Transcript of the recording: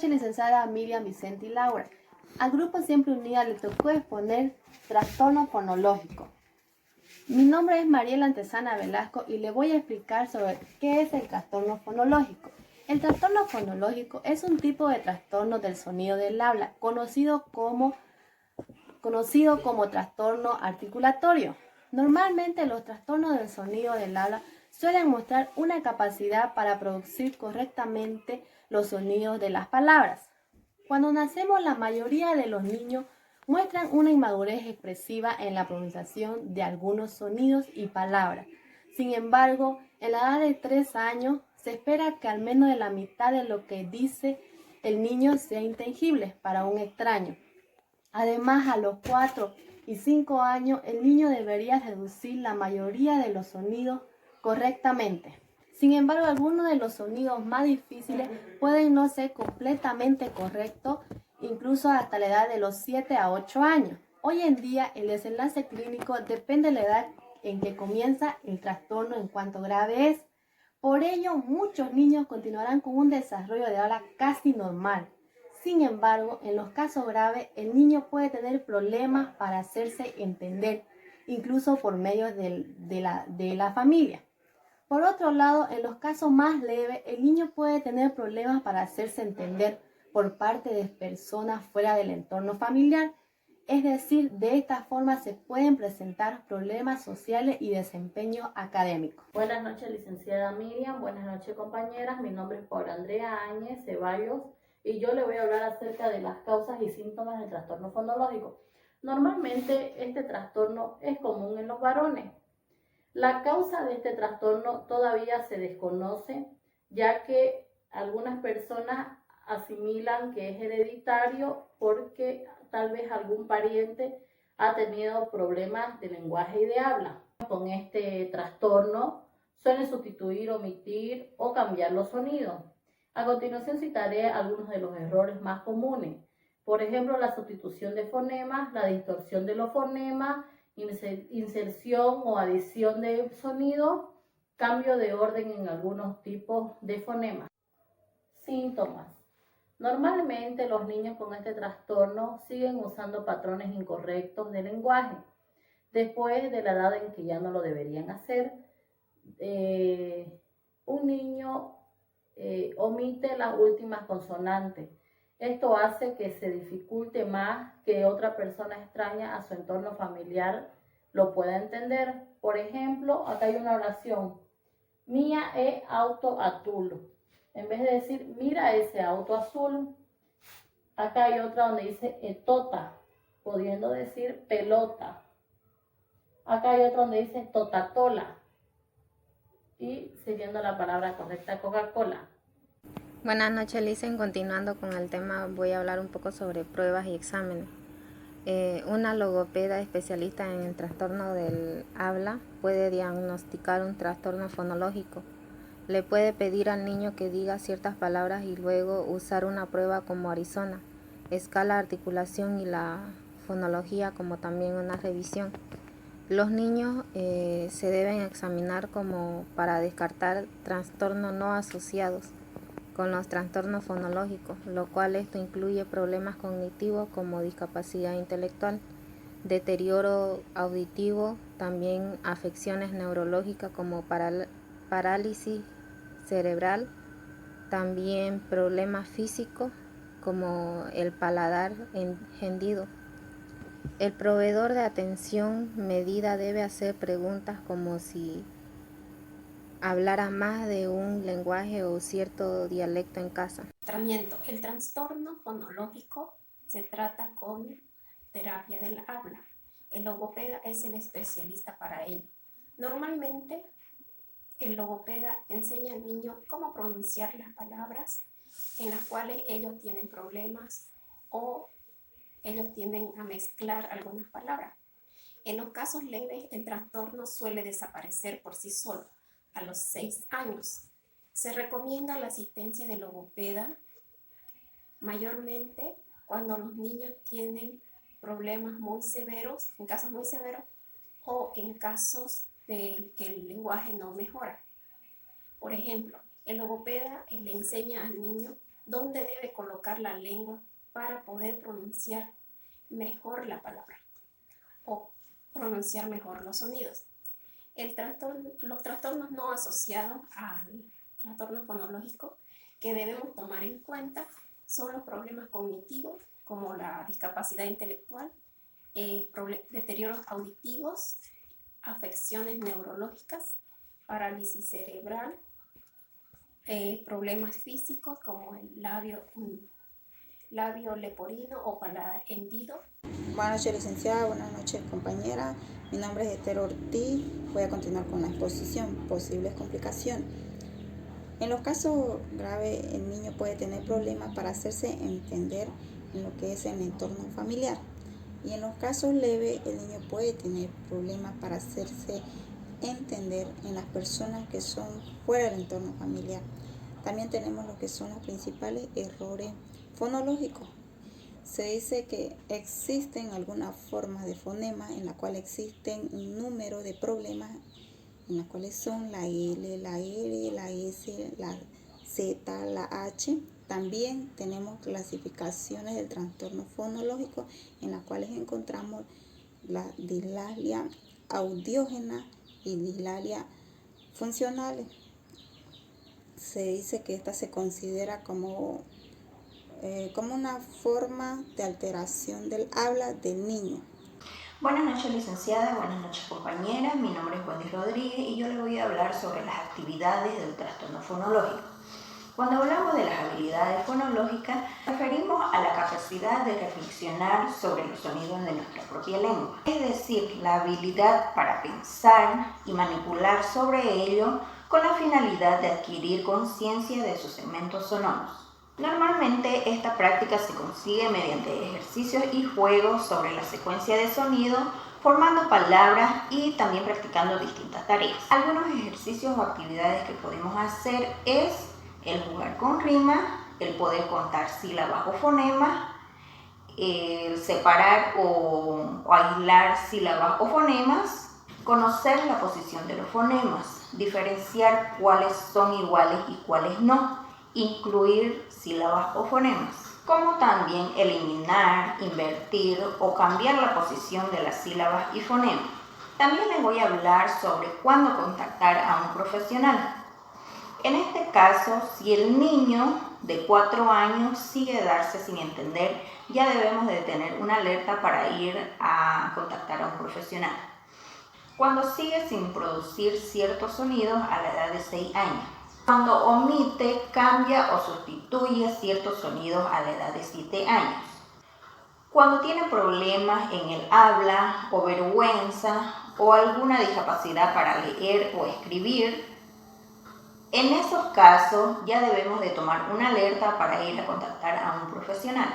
noches, licenciada Miriam, Vicente y Laura. Al Grupo Siempre Unida le tocó exponer trastorno fonológico. Mi nombre es Mariela Antesana Velasco y le voy a explicar sobre qué es el trastorno fonológico. El trastorno fonológico es un tipo de trastorno del sonido del habla, conocido como trastorno articulatorio. Normalmente los trastornos del sonido del habla suelen mostrar una capacidad para producir correctamente los sonidos de las palabras. Cuando nacemos, la mayoría de los niños muestran una inmadurez expresiva en la pronunciación de algunos sonidos y palabras. Sin embargo, en la edad de 3 años, se espera que al menos de la mitad de lo que dice el niño sea inteligible para un extraño. Además, a los 4 y 5 años, el niño debería reducir la mayoría de los sonidos correctamente. Sin embargo, algunos de los sonidos más difíciles pueden no ser completamente correctos, incluso hasta la edad de los 7 a 8 años. Hoy en día, el desenlace clínico depende de la edad en que comienza el trastorno en cuanto grave es. Por ello, muchos niños continuarán con un desarrollo de habla casi normal. Sin embargo, en los casos graves, el niño puede tener problemas para hacerse entender, incluso por medio de la familia. Por otro lado, en los casos más leves, el niño puede tener problemas para hacerse entender por parte de personas fuera del entorno familiar. Es decir, de esta forma se pueden presentar problemas sociales y desempeño académico. Buenas noches, licenciada Miriam. Buenas noches, compañeras. Mi nombre es Paula Andrea Áñez Ceballos y yo le voy a hablar acerca de las causas y síntomas del trastorno fonológico. Normalmente este trastorno es común en los varones. La causa de este trastorno todavía se desconoce, ya que algunas personas asimilan que es hereditario porque tal vez algún pariente ha tenido problemas de lenguaje y de habla. Con este trastorno suelen sustituir, omitir o cambiar los sonidos. A continuación citaré algunos de los errores más comunes. Por ejemplo, la sustitución de fonemas, la distorsión de los fonemas, inserción o adición de sonido, cambio de orden en algunos tipos de fonemas. Síntomas. Normalmente los niños con este trastorno siguen usando patrones incorrectos de lenguaje. Después de la edad en que ya no lo deberían hacer, un niño omite las últimas consonantes. Esto hace que se dificulte más que otra persona extraña a su entorno familiar lo pueda entender. Por ejemplo, acá hay una oración: mía es auto azul. En vez de decir mira ese auto azul, acá hay otra donde dice etota, pudiendo decir pelota. Acá hay otra donde dice totatola y siguiendo la palabra correcta, Coca-Cola. Buenas noches, Licen. Continuando con el tema, voy a hablar un poco sobre pruebas y exámenes. Una logopeda especialista en el trastorno del habla puede diagnosticar un trastorno fonológico. Le puede pedir al niño que diga ciertas palabras y luego usar una prueba como Arizona, escala, articulación y la fonología, como también una revisión. Los niños se deben examinar como para descartar trastornos no asociados con los trastornos fonológicos, lo cual esto incluye problemas cognitivos como discapacidad intelectual, deterioro auditivo, también afecciones neurológicas como parálisis cerebral, también problemas físicos como el paladar hendido. El proveedor de atención medida debe hacer preguntas como si hablara más de un lenguaje o cierto dialecto en casa. Tratamiento. El trastorno fonológico se trata con terapia del habla. El logopeda es el especialista para ello. Normalmente, el logopeda enseña al niño cómo pronunciar las palabras en las cuales ellos tienen problemas o ellos tienden a mezclar algunas palabras. En los casos leves, el trastorno suele desaparecer por sí solo a los 6 años. Se recomienda la asistencia de logopeda mayormente cuando los niños tienen problemas muy severos, en casos muy severos o en casos de que el lenguaje no mejora. Por ejemplo, el logopeda le enseña al niño dónde debe colocar la lengua para poder pronunciar mejor la palabra o pronunciar mejor los sonidos. Los trastornos no asociados al trastorno fonológico que debemos tomar en cuenta son los problemas cognitivos, como la discapacidad intelectual, deterioros auditivos, afecciones neurológicas, parálisis cerebral, problemas físicos como el labio leporino o paladar hendido. Buenas noches, licenciada. Buenas noches, compañera. Mi nombre es Esther Ortiz. Voy a continuar con la exposición. Posibles complicaciones. En los casos graves, el niño puede tener problemas para hacerse entender en lo que es el entorno familiar. Y en los casos leves, el niño puede tener problemas para hacerse entender en las personas que son fuera del entorno familiar. También tenemos lo que son los principales errores fonológicos. Se dice que existen algunas formas de fonema en la cual existen un número de problemas en las cuales son la L, la R, la S, la Z, la H. También tenemos clasificaciones del trastorno fonológico en las cuales encontramos la dislalia audiógena y dislalia funcionales. Se dice que esta se considera como una forma de alteración del habla del niño. Buenas noches, licenciada. Buenas noches, compañeras. Mi nombre es Wendy Rodríguez y yo le voy a hablar sobre las actividades del trastorno fonológico. Cuando hablamos de las habilidades fonológicas, nos referimos a la capacidad de reflexionar sobre los sonidos de nuestra propia lengua, es decir, la habilidad para pensar y manipular sobre ello con la finalidad de adquirir conciencia de sus segmentos sonoros. Normalmente esta práctica se consigue mediante ejercicios y juegos sobre la secuencia de sonido, formando palabras y también practicando distintas tareas. Algunos ejercicios o actividades que podemos hacer es el jugar con rimas, el poder contar sílabas o fonemas, el separar o aislar sílabas o fonemas, conocer la posición de los fonemas, diferenciar cuáles son iguales y cuáles no, incluir sílabas o fonemas, como también eliminar, invertir o cambiar la posición de las sílabas y fonemas. También les voy a hablar sobre cuándo contactar a un profesional. En este caso, si el niño de 4 años sigue darse sin entender, ya debemos de tener una alerta para ir a contactar a un profesional. Cuando sigue sin producir ciertos sonidos a la edad de 6 años. Cuando omite, cambia o sustituye ciertos sonidos a la edad de 7 años. Cuando tiene problemas en el habla o vergüenza o alguna discapacidad para leer o escribir, en esos casos ya debemos de tomar una alerta para ir a contactar a un profesional.